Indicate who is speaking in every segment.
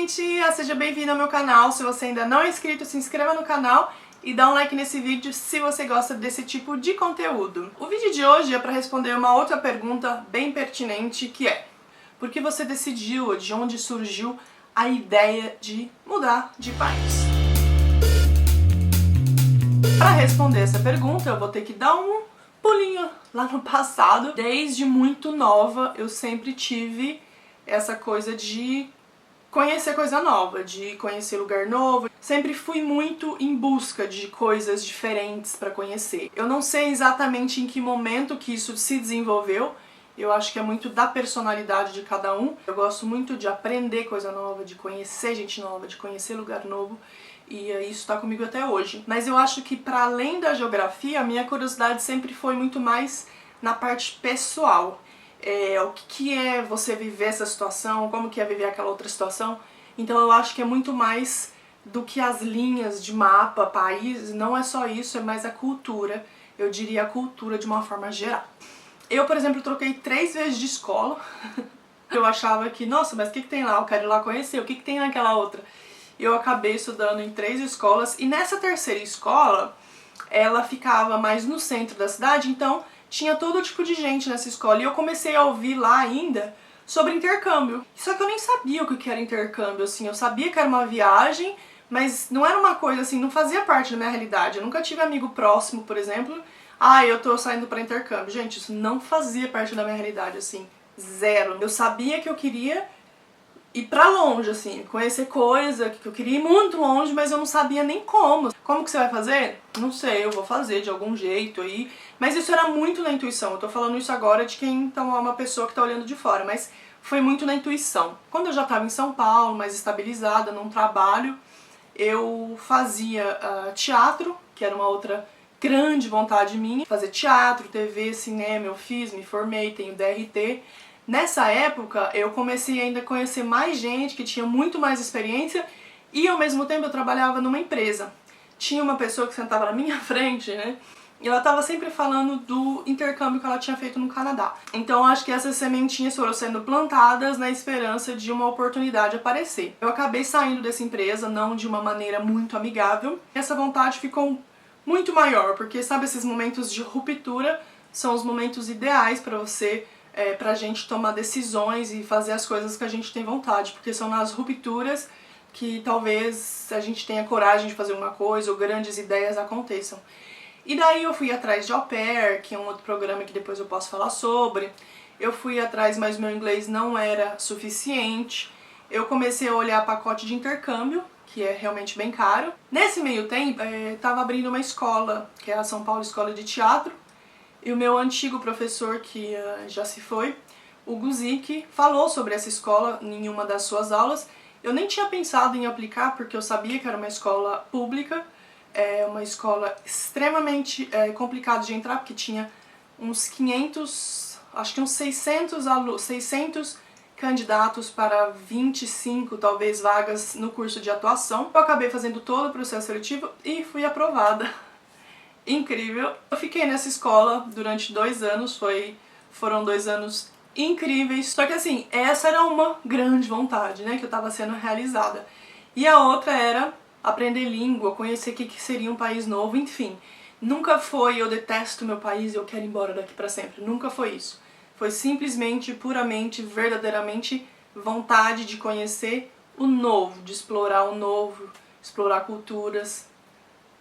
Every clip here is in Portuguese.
Speaker 1: gente! Seja bem-vindo ao meu canal. Se você ainda não é inscrito, se inscreva no canal e dá um like nesse vídeo se você gosta desse tipo de conteúdo. O vídeo de hoje é para responder uma outra pergunta bem pertinente, que é: por que você decidiu, de onde surgiu a ideia de mudar de país? Para responder essa pergunta, eu vou ter que dar um pulinho lá no passado. Desde muito nova, eu sempre tive essa coisa de conhecer coisa nova, de conhecer lugar novo. Sempre fui muito em busca de coisas diferentes para conhecer. Eu não sei exatamente em que momento que isso se desenvolveu. Eu acho que é muito da personalidade de cada um. Eu gosto muito de aprender coisa nova, de conhecer gente nova, de conhecer lugar novo. E isso está comigo até hoje. Mas eu acho que, para além da geografia, a minha curiosidade sempre foi muito mais na parte pessoal. O que é você viver essa situação, como que é viver aquela outra situação. Então eu acho que é muito mais do que as linhas de mapa, país. Não é só isso, é mais a cultura. Eu diria a cultura de uma forma geral. Eu, por exemplo, troquei 3 vezes de escola. Eu achava que, nossa, mas o que tem lá? Eu quero ir lá conhecer. O que tem naquela outra? Eu acabei estudando em 3 escolas, e nessa terceira escola, ela ficava mais no centro da cidade, então tinha todo tipo de gente nessa escola. E eu comecei a ouvir lá ainda sobre intercâmbio. Só que eu nem sabia o que era intercâmbio, assim. Eu sabia que era uma viagem, mas não era uma coisa assim, não fazia parte da minha realidade. Eu nunca tive amigo próximo, por exemplo. Eu tô saindo pra intercâmbio. Gente, isso não fazia parte da minha realidade, assim. Zero. Eu sabia que eu queria ir pra longe, assim, conhecer coisa, que eu queria ir muito longe, mas eu não sabia nem como. Como que você vai fazer? Não sei, eu vou fazer de algum jeito aí. Mas isso era muito na intuição. Eu tô falando isso agora de quem então é uma pessoa que tá olhando de fora, mas foi muito na intuição. Quando eu já tava em São Paulo, mais estabilizada, num trabalho, eu fazia teatro, que era uma outra grande vontade minha. Fazer teatro, TV, cinema, eu fiz, me formei, tenho DRT. Nessa época, eu comecei ainda a conhecer mais gente que tinha muito mais experiência, e ao mesmo tempo eu trabalhava numa empresa. Tinha uma pessoa que sentava na minha frente, né? E ela estava sempre falando do intercâmbio que ela tinha feito no Canadá. Então eu acho que essas sementinhas foram sendo plantadas na esperança de uma oportunidade aparecer. Eu acabei saindo dessa empresa, não de uma maneira muito amigável. Essa vontade ficou muito maior, porque sabe, esses momentos de ruptura são os momentos ideais para você, pra gente tomar decisões e fazer as coisas que a gente tem vontade, porque são nas rupturas que talvez a gente tenha coragem de fazer uma coisa ou grandes ideias aconteçam. E daí eu fui atrás de au pair, que é um outro programa que depois eu posso falar sobre. Eu fui atrás, mas meu inglês não era suficiente. Eu comecei a olhar pacote de intercâmbio, que é realmente bem caro. Nesse meio tempo, estava abrindo uma escola, que é a São Paulo Escola de Teatro. E o meu antigo professor, que já se foi, o Guzik, falou sobre essa escola em uma das suas aulas. Eu nem tinha pensado em aplicar, porque eu sabia que era uma escola pública, uma escola extremamente complicada de entrar, porque tinha uns 500, acho que uns 600 candidatos para 25, talvez, vagas no curso de atuação. Eu acabei fazendo todo o processo seletivo e fui aprovada. Incrível. Eu fiquei nessa escola durante 2 anos, foram 2 anos incríveis. Só que assim, essa era uma grande vontade, né, que eu tava sendo realizada. E a outra era aprender língua, conhecer o que seria um país novo, enfim. Nunca foi eu detesto meu país e eu quero ir embora daqui pra sempre. Nunca foi isso. Foi simplesmente, puramente, verdadeiramente vontade de conhecer o novo, de explorar o novo, explorar culturas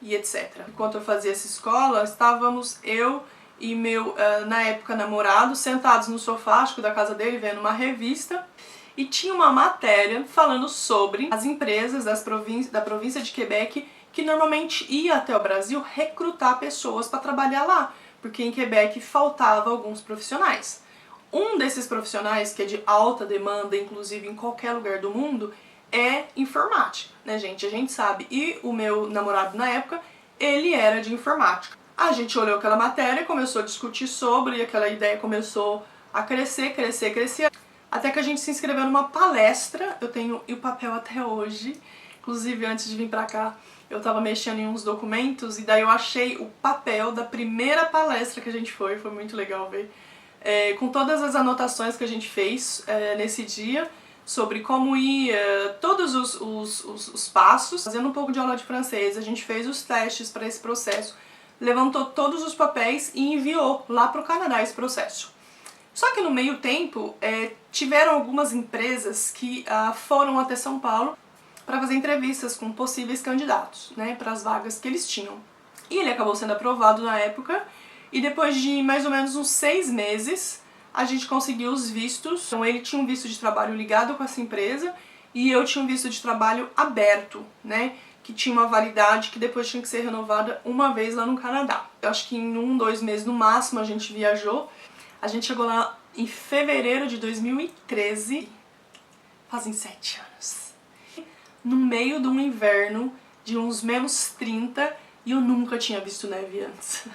Speaker 1: e etc. Enquanto eu fazia essa escola, estávamos eu e meu, na época, namorado, sentados no sofá, acho que da casa dele, vendo uma revista, e tinha uma matéria falando sobre as empresas da província de Quebec que normalmente ia até o Brasil recrutar pessoas para trabalhar lá, porque em Quebec faltava alguns profissionais. Um desses profissionais, que é de alta demanda, inclusive em qualquer lugar do mundo, é informática, né, gente? A gente sabe. E o meu namorado na época, ele era de informática. A gente olhou aquela matéria, começou a discutir sobre, e aquela ideia começou a crescer, até que a gente se inscreveu numa palestra. Eu tenho o papel até hoje. Inclusive, antes de vir pra cá, eu tava mexendo em uns documentos, e daí eu achei o papel da primeira palestra que a gente foi muito legal ver. Com todas as anotações que a gente fez nesse dia, sobre como ia, todos os passos, fazendo um pouco de aula de francês. A gente fez os testes para esse processo, levantou todos os papéis e enviou lá para o Canadá esse processo. Só que no meio tempo, tiveram algumas empresas que foram até São Paulo para fazer entrevistas com possíveis candidatos, né, para as vagas que eles tinham. E ele acabou sendo aprovado na época, e depois de mais ou menos uns 6 meses, a gente conseguiu os vistos. Então ele tinha um visto de trabalho ligado com essa empresa, e eu tinha um visto de trabalho aberto, né, que tinha uma validade que depois tinha que ser renovada uma vez lá no Canadá. Eu acho que em 1, 2 meses no máximo a gente viajou. A gente chegou lá em fevereiro de 2013, fazem 7 anos, no meio de um inverno de uns -30, e eu nunca tinha visto neve antes.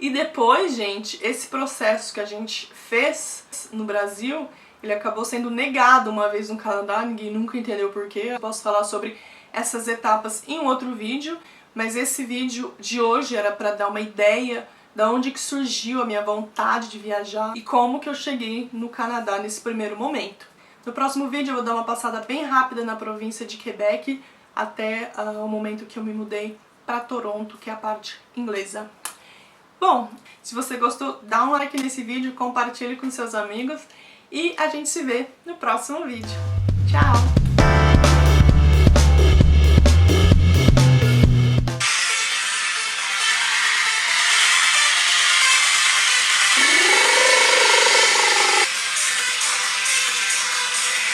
Speaker 1: E depois, gente, esse processo que a gente fez no Brasil, ele acabou sendo negado uma vez no Canadá, ninguém nunca entendeu porquê. Eu posso falar sobre essas etapas em um outro vídeo, mas esse vídeo de hoje era para dar uma ideia da onde que surgiu a minha vontade de viajar e como que eu cheguei no Canadá nesse primeiro momento. No próximo vídeo eu vou dar uma passada bem rápida na província de Quebec até o momento que eu me mudei para Toronto, que é a parte inglesa. Bom, se você gostou, dá um like nesse vídeo, compartilhe com seus amigos e a gente se vê no próximo vídeo. Tchau!